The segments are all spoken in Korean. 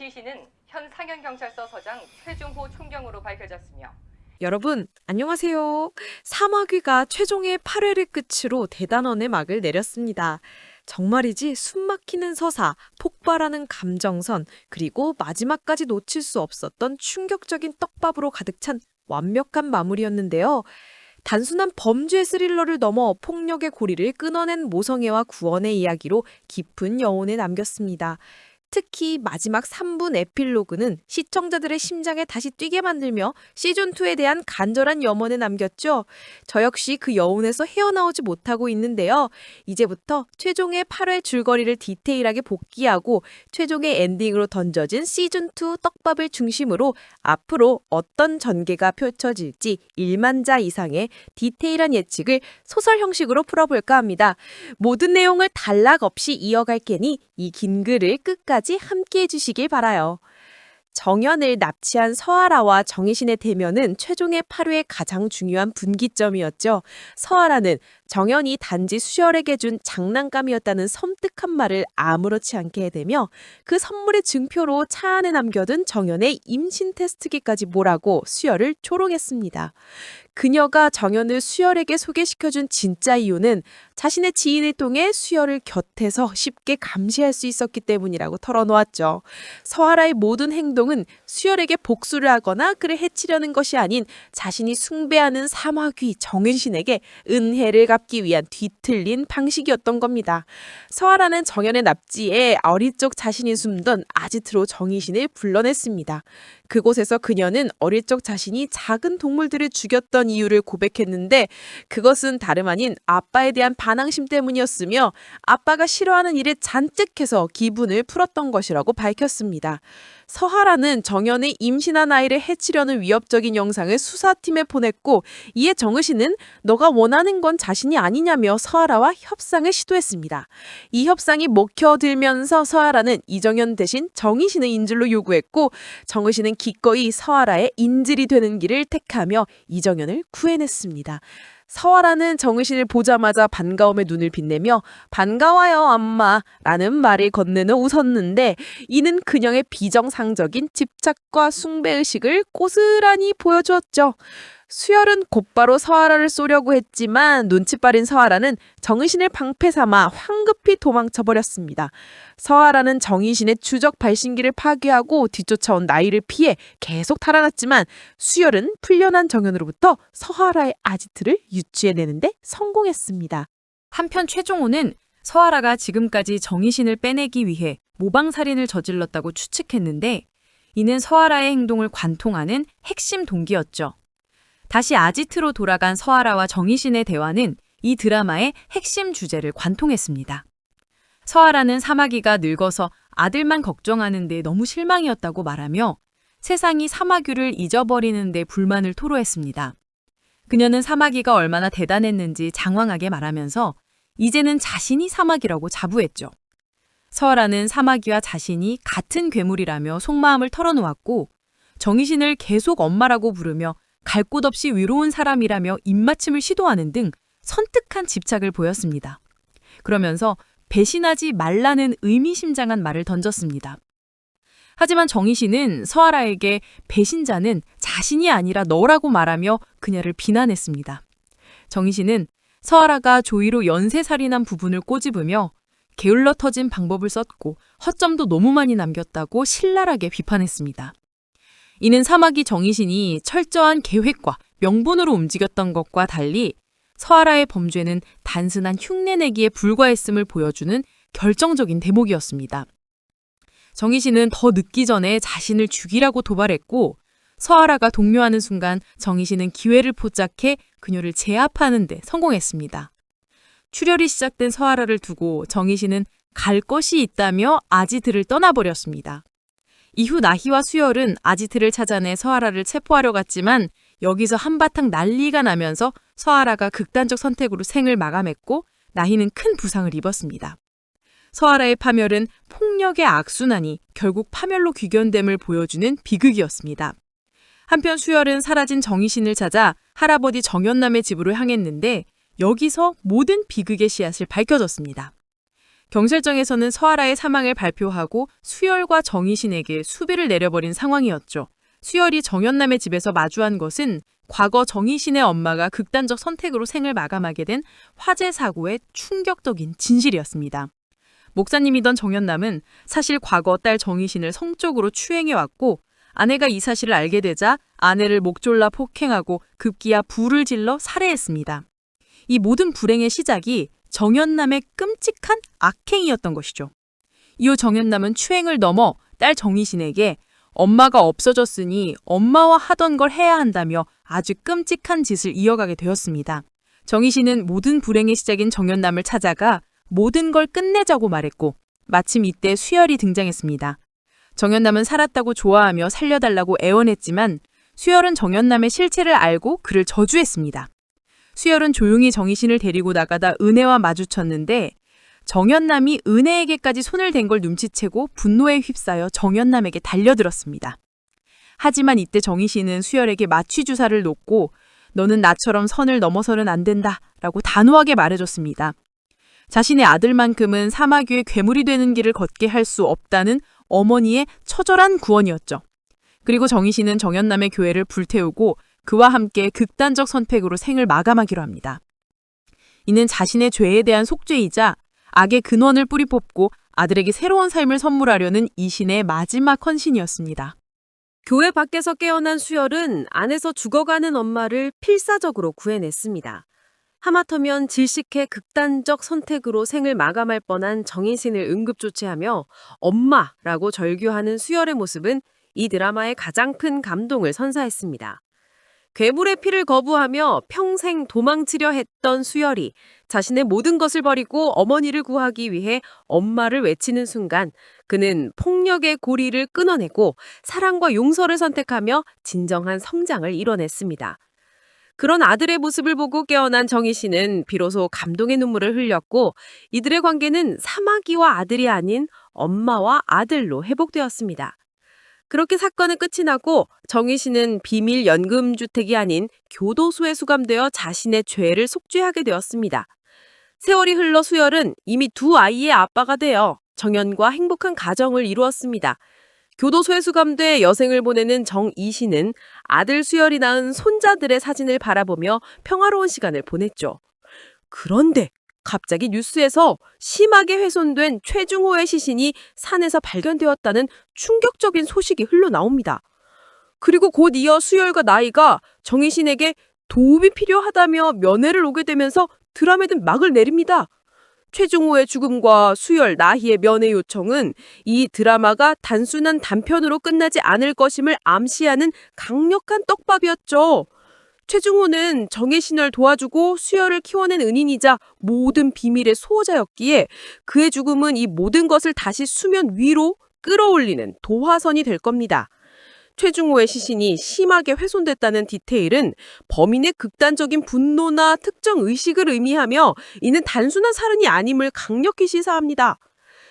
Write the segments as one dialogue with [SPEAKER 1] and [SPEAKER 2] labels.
[SPEAKER 1] 시신은 현 상현경찰서 서장 최종호 총경으로 밝혀졌으며
[SPEAKER 2] 여러분, 안녕하세요. 사마귀가 최종의 8회를 끝으로 대단원의 막을 내렸습니다. 정말이지 숨막히는 서사, 폭발하는 감정선, 그리고 마지막까지 놓칠 수 없었던 충격적인 떡밥으로 가득 찬 완벽한 마무리였는데요. 단순한 범죄 스릴러를 넘어 폭력의 고리를 끊어낸 모성애와 구원의 이야기로 깊은 여운을 남겼습니다. 특히 마지막 3분 에필로그는 시청자들의 심장에 다시 뛰게 만들며 시즌2에 대한 간절한 염원을 남겼죠. 저 역시 그 여운에서 헤어나오지 못하고 있는데요. 이제부터 최종의 8회 줄거리를 디테일하게 복귀하고 최종의 엔딩으로 던져진 시즌2 떡밥을 중심으로 앞으로 어떤 전개가 펼쳐질지 1만 자 이상의 디테일한 예측을 소설 형식으로 풀어볼까 합니다. 모든 내용을 단락 없이 이어갈 테니 이 긴 글을 끝까지 함께 해주시길 바라요. 정연을 납치한 서아라와 정희신의 대면은 최종의 8회의 가장 중요한 분기점이었죠. 서아라는 정연이 단지 수열에게 준 장난감이었다는 섬뜩한 말을 아무렇지 않게 해대며 그 선물의 증표로 차 안에 남겨둔 정연의 임신 테스트기까지 몰아고 수열을 조롱했습니다. 그녀가 정연을 수열에게 소개시켜준 진짜 이유는 자신의 지인을 통해 수열을 곁에서 쉽게 감시할 수 있었기 때문이라고 털어놓았죠. 서아라의 모든 행동은 수열에게 복수를 하거나 그를 해치려는 것이 아닌 자신이 숭배하는 사마귀 정은신에게 은혜를 갚기 위한 뒤틀린 방식이었던 겁니다. 서아라는 정연의 납치에 어릴 적 자신이 숨던 아지트로 정의신을 불러냈습니다. 그곳에서 그녀는 어릴 적 자신이 작은 동물들을 죽였던 이유를 고백했는데 그것은 다름 아닌 아빠에 대한 반항심 때문이었으며 아빠가 싫어하는 일을 잔뜩 해서 기분을 풀었던 것이라고 밝혔습니다. 서하라는 정연의 임신한 아이를 해치려는 위협적인 영상을 수사팀에 보냈고 이에 정의신은 너가 원하는 건 자신이 아니냐며 서하라와 협상을 시도했습니다. 이 협상이 먹혀들면서 서하라는 이정연 대신 정의신을 인질로 요구했고 정의신은 기꺼이 서하라의 인질이 되는 길을 택하며 이정연을 구해냈습니다. 서하라는 정의신을 보자마자 반가움에 눈을 빛내며 반가워요 엄마 라는 말을 건네며 웃었는데 이는 그녀의 비정상적인 집착과 숭배의식을 고스란히 보여주었죠. 수열은 곧바로 서하라를 쏘려고 했지만 눈치 빠른 서하라는 정의신을 방패 삼아 황급히 도망쳐버렸습니다. 서하라는 정의신의 추적 발신기를 파괴하고 뒤쫓아온 나이를 피해 계속 달아났지만 수열은 풀려난 정연으로부터 서하라의 아지트를 유추해내는데 성공했습니다.
[SPEAKER 3] 한편 최종호는 서하라가 지금까지 정의신을 빼내기 위해 모방살인을 저질렀다고 추측했는데 이는 서하라의 행동을 관통하는 핵심 동기였죠. 다시 아지트로 돌아간 서하라와 정의신의 대화는 이 드라마의 핵심 주제를 관통했습니다. 서하라는 사마귀가 늙어서 아들만 걱정하는 데 너무 실망이었다고 말하며 세상이 사마귀를 잊어버리는 데 불만을 토로했습니다. 그녀는 사마귀가 얼마나 대단했는지 장황하게 말하면서 이제는 자신이 사마귀라고 자부했죠. 서하라는 사마귀와 자신이 같은 괴물이라며 속마음을 털어놓았고 정의신을 계속 엄마라고 부르며 갈 곳 없이 외로운 사람이라며 입맞춤을 시도하는 등 선뜻한 집착을 보였습니다. 그러면서 배신하지 말라는 의미심장한 말을 던졌습니다. 하지만 정의신은 서하라에게 배신자는 자신이 아니라 너라고 말하며 그녀를 비난했습니다. 정의신은 서하라가 조의로 연쇄살인한 부분을 꼬집으며 게을러 터진 방법을 썼고 허점도 너무 많이 남겼다고 신랄하게 비판했습니다. 이는 사마귀 정의신이 철저한 계획과 명분으로 움직였던 것과 달리 서하라의 범죄는 단순한 흉내내기에 불과했음을 보여주는 결정적인 대목이었습니다. 정의신은 더 늦기 전에 자신을 죽이라고 도발했고 서하라가 동요하는 순간 정의신은 기회를 포착해 그녀를 제압하는 데 성공했습니다. 출혈이 시작된 서하라를 두고 정의신은 갈 것이 있다며 아지트를 떠나버렸습니다. 이후 나희와 수열은 아지트를 찾아내 서하라를 체포하려 갔지만 여기서 한바탕 난리가 나면서 서하라가 극단적 선택으로 생을 마감했고 나희는 큰 부상을 입었습니다. 서하라의 파멸은 폭력의 악순환이 결국 파멸로 귀견됨을 보여주는 비극이었습니다. 한편 수열은 사라진 정의신을 찾아 할아버지 정연남의 집으로 향했는데 여기서 모든 비극의 씨앗을 밝혀졌습니다. 경찰청에서는 서아라의 사망을 발표하고 수열과 정희신에게 수배를 내려버린 상황이었죠. 수열이 정연남의 집에서 마주한 것은 과거 정희신의 엄마가 극단적 선택으로 생을 마감하게 된 화재 사고의 충격적인 진실이었습니다. 목사님이던 정연남은 사실 과거 딸 정희신을 성적으로 추행해왔고 아내가 이 사실을 알게 되자 아내를 목졸라 폭행하고 급기야 불을 질러 살해했습니다. 이 모든 불행의 시작이 정연남의 끔찍한 악행이었던 것이죠. 이후 정연남은 추행을 넘어 딸 정희신에게 엄마가 없어졌으니 엄마와 하던 걸 해야 한다며 아주 끔찍한 짓을 이어가게 되었습니다. 정희신은 모든 불행의 시작인 정연남을 찾아가 모든 걸 끝내자고 말했고 마침 이때 수열이 등장했습니다. 정연남은 살았다고 좋아하며 살려달라고 애원했지만 수열은 정연남의 실체를 알고 그를 저주했습니다. 수열은 조용히 정희신을 데리고 나가다 은혜와 마주쳤는데 정연남이 은혜에게까지 손을 댄 걸 눈치채고 분노에 휩싸여 정연남에게 달려들었습니다. 하지만 이때 정희신은 수열에게 마취 주사를 놓고 너는 나처럼 선을 넘어서는 안 된다 라고 단호하게 말해줬습니다. 자신의 아들만큼은 사막 위에 괴물이 되는 길을 걷게 할 수 없다는 어머니의 처절한 구원이었죠. 그리고 정희신은 정연남의 교회를 불태우고 그와 함께 극단적 선택으로 생을 마감하기로 합니다. 이는 자신의 죄에 대한 속죄이자 악의 근원을 뿌리 뽑고 아들에게 새로운 삶을 선물하려는 이신의 마지막 헌신이었습니다.
[SPEAKER 2] 교회 밖에서 깨어난 수열은 안에서 죽어가는 엄마를 필사적으로 구해냈습니다. 하마터면 질식해 극단적 선택으로 생을 마감할 뻔한 정희신을 응급조치하며 엄마라고 절규하는 수열의 모습은 이 드라마의 가장 큰 감동을 선사했습니다. 괴물의 피를 거부하며 평생 도망치려 했던 수열이 자신의 모든 것을 버리고 어머니를 구하기 위해 엄마를 외치는 순간 그는 폭력의 고리를 끊어내고 사랑과 용서를 선택하며 진정한 성장을 이뤄냈습니다. 그런 아들의 모습을 보고 깨어난 정희신은 비로소 감동의 눈물을 흘렸고 이들의 관계는 사마귀와 아들이 아닌 엄마와 아들로 회복되었습니다. 그렇게 사건은 끝이 나고 정희신은 비밀 연금주택이 아닌 교도소에 수감되어 자신의 죄를 속죄하게 되었습니다. 세월이 흘러 수열은 이미 두 아이의 아빠가 되어 정연과 행복한 가정을 이루었습니다. 교도소에 수감돼 여생을 보내는 정이신은 아들 수열이 낳은 손자들의 사진을 바라보며 평화로운 시간을 보냈죠. 그런데 갑자기 뉴스에서 심하게 훼손된 최중호의 시신이 산에서 발견되었다는 충격적인 소식이 흘러나옵니다. 그리고 곧 이어 수열과 나이가 정희신에게 도움이 필요하다며 면회를 오게 되면서 드라마는 막을 내립니다. 최중호의 죽음과 수열, 나희의 면회 요청은 이 드라마가 단순한 단편으로 끝나지 않을 것임을 암시하는 강력한 떡밥이었죠. 최중호는 정혜신을 도와주고 수열을 키워낸 은인이자 모든 비밀의 수호자였기에 그의 죽음은 이 모든 것을 다시 수면 위로 끌어올리는 도화선이 될 겁니다. 최중호의 시신이 심하게 훼손됐다는 디테일은 범인의 극단적인 분노나 특정 의식을 의미하며 이는 단순한 살인이 아님을 강력히 시사합니다.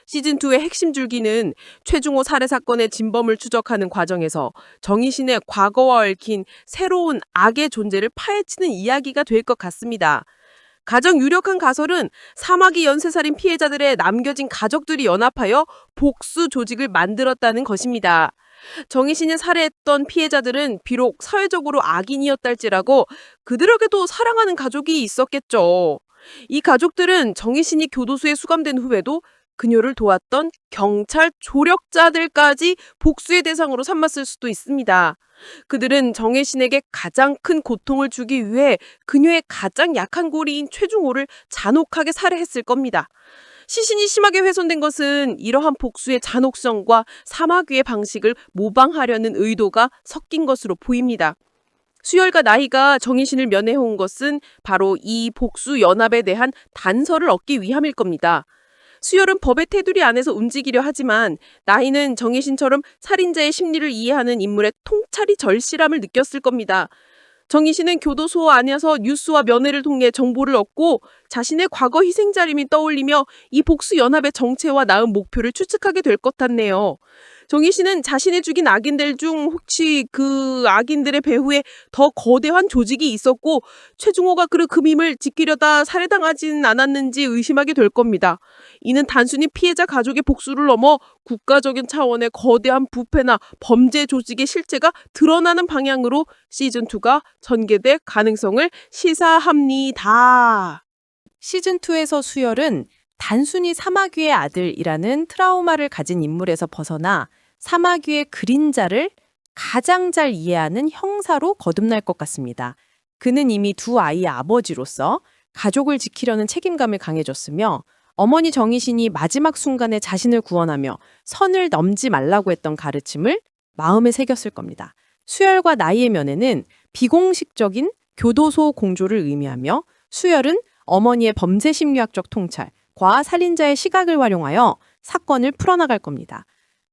[SPEAKER 2] 시즌2의 핵심 줄기는 최중호 살해 사건의 진범을 추적하는 과정에서 정희신의 과거와 얽힌 새로운 악의 존재를 파헤치는 이야기가 될 것 같습니다. 가장 유력한 가설은 사마귀 연쇄살인 피해자들의 남겨진 가족들이 연합하여 복수 조직을 만들었다는 것입니다. 정희신을 살해했던 피해자들은 비록 사회적으로 악인이었달지라고 그들에게도 사랑하는 가족이 있었겠죠. 이 가족들은 정희신이 교도소에 수감된 후에도 그녀를 도왔던 경찰 조력자들까지 복수의 대상으로 삼았을 수도 있습니다. 그들은 정혜신에게 가장 큰 고통을 주기 위해 그녀의 가장 약한 고리인 최중호를 잔혹하게 살해했을 겁니다. 시신이 심하게 훼손된 것은 이러한 복수의 잔혹성과 사마귀의 방식을 모방하려는 의도가 섞인 것으로 보입니다. 수열과 나희가 정희신을 면회해온 것은 바로 이 복수 연합에 대한 단서를 얻기 위함일 겁니다. 수열은 법의 테두리 안에서 움직이려 하지만 나희는 정희신처럼 살인자의 심리를 이해하는 인물의 통찰이 절실함을 느꼈을 겁니다. 정희신은 교도소 안에서 뉴스와 면회를 통해 정보를 얻고 자신의 과거 희생자림이 떠올리며 이 복수 연합의 정체와 나은 목표를 추측하게 될 것 같네요.
[SPEAKER 4] 정희 씨는 자신이 죽인 악인들 중 혹시 그 악인들의 배후에 더 거대한 조직이 있었고 최중호가 그 힘을 지키려다 살해당하진 않았는지 의심하게 될 겁니다. 이는 단순히 피해자 가족의 복수를 넘어 국가적인 차원의 거대한 부패나 범죄 조직의 실체가 드러나는 방향으로 시즌2가 전개될 가능성을 시사합니다.
[SPEAKER 2] 시즌2에서 수열은 단순히 사마귀의 아들이라는 트라우마를 가진 인물에서 벗어나 사마귀의 그림자를 가장 잘 이해하는 형사로 거듭날 것 같습니다. 그는 이미 두 아이의 아버지로서 가족을 지키려는 책임감을 강해졌으며 어머니 정희신이 마지막 순간에 자신을 구원하며 선을 넘지 말라고 했던 가르침을 마음에 새겼을 겁니다. 수열과 나이의 면에는 비공식적인 교도소 공조를 의미하며 수열은 어머니의 범죄 심리학적 통찰과 살인자의 시각을 활용하여 사건을 풀어나갈 겁니다.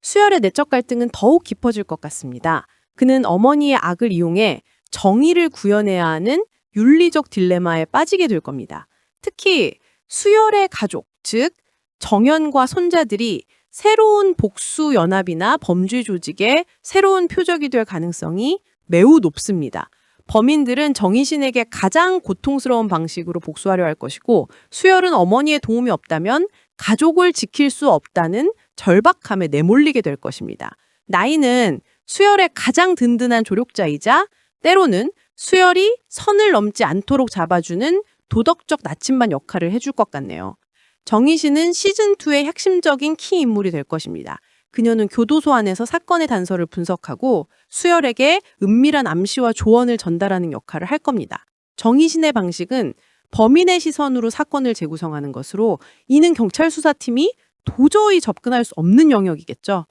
[SPEAKER 2] 수열의 내적 갈등은 더욱 깊어질 것 같습니다. 그는 어머니의 악을 이용해 정의를 구현해야 하는 윤리적 딜레마에 빠지게 될 겁니다. 특히 수열의 가족, 즉 정연과 손자들이 새로운 복수 연합이나 범죄 조직의 새로운 표적이 될 가능성이 매우 높습니다. 범인들은 정희신에게 가장 고통스러운 방식으로 복수하려 할 것이고 수열은 어머니의 도움이 없다면 가족을 지킬 수 없다는 절박함에 내몰리게 될 것입니다. 나이는 수열의 가장 든든한 조력자이자 때로는 수열이 선을 넘지 않도록 잡아주는 도덕적 나침반 역할을 해줄 것 같네요. 정희신은 시즌2의 핵심적인 키 인물이 될 것입니다. 그녀는 교도소 안에서 사건의 단서를 분석하고 수열에게 은밀한 암시와 조언을 전달하는 역할을 할 겁니다. 정희신의 방식은 범인의 시선으로 사건을 재구성하는 것으로 이는 경찰 수사팀이 도저히 접근할 수 없는 영역이겠죠.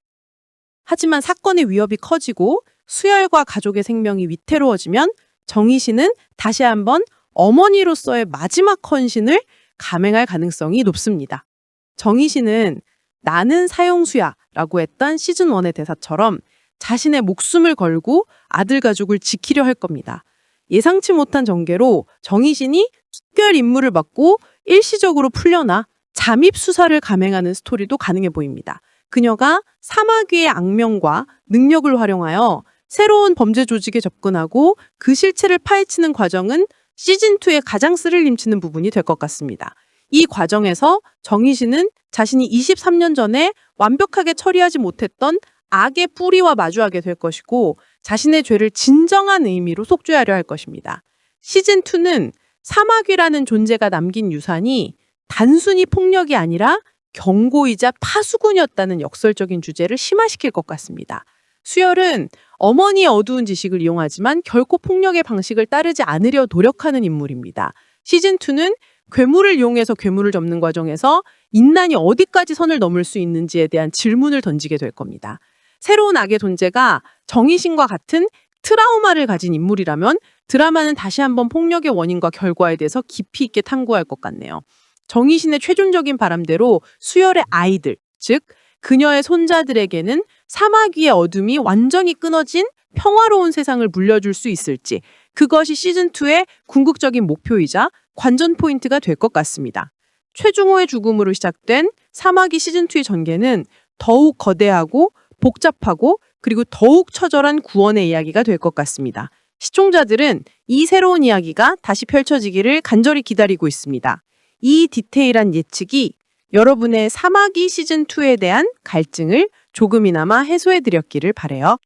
[SPEAKER 2] 하지만 사건의 위협이 커지고 수열과 가족의 생명이 위태로워지면 정희신은 다시 한번 어머니로서의 마지막 헌신을 감행할 가능성이 높습니다. 정희신은 나는 사형수야 라고 했던 시즌1의 대사처럼 자신의 목숨을 걸고 아들 가족을 지키려 할 겁니다. 예상치 못한 전개로 정희신이 특별 임무를 받고 일시적으로 풀려나 잠입 수사를 감행하는 스토리도 가능해 보입니다. 그녀가 사마귀의 악명과 능력을 활용하여 새로운 범죄 조직에 접근하고 그 실체를 파헤치는 과정은 시즌2의 가장 스릴 넘치는 부분이 될 것 같습니다. 이 과정에서 정희신은 자신이 23년 전에 완벽하게 처리하지 못했던 악의 뿌리와 마주하게 될 것이고 자신의 죄를 진정한 의미로 속죄하려 할 것입니다. 시즌2는 사마귀라는 존재가 남긴 유산이 단순히 폭력이 아니라 경고이자 파수꾼이었다는 역설적인 주제를 심화시킬 것 같습니다. 수열은 어머니의 어두운 지식을 이용하지만 결코 폭력의 방식을 따르지 않으려 노력하는 인물입니다. 시즌2는 괴물을 이용해서 괴물을 접는 과정에서 인간이 어디까지 선을 넘을 수 있는지에 대한 질문을 던지게 될 겁니다. 새로운 악의 존재가 정희신과 같은 트라우마를 가진 인물이라면 드라마는 다시 한번 폭력의 원인과 결과에 대해서 깊이 있게 탐구할 것 같네요. 정희신의 최종적인 바람대로 수열의 아이들, 즉 그녀의 손자들에게는 사마귀의 어둠이 완전히 끊어진 평화로운 세상을 물려줄 수 있을지 그것이 시즌2의 궁극적인 목표이자 관전 포인트가 될 것 같습니다. 최중호의 죽음으로 시작된 사마귀 시즌2의 전개는 더욱 거대하고 복잡하고 그리고 더욱 처절한 구원의 이야기가 될 것 같습니다. 시청자들은 이 새로운 이야기가 다시 펼쳐지기를 간절히 기다리고 있습니다. 이 디테일한 예측이 여러분의 사마귀 시즌2에 대한 갈증을 조금이나마 해소해드렸기를 바라요.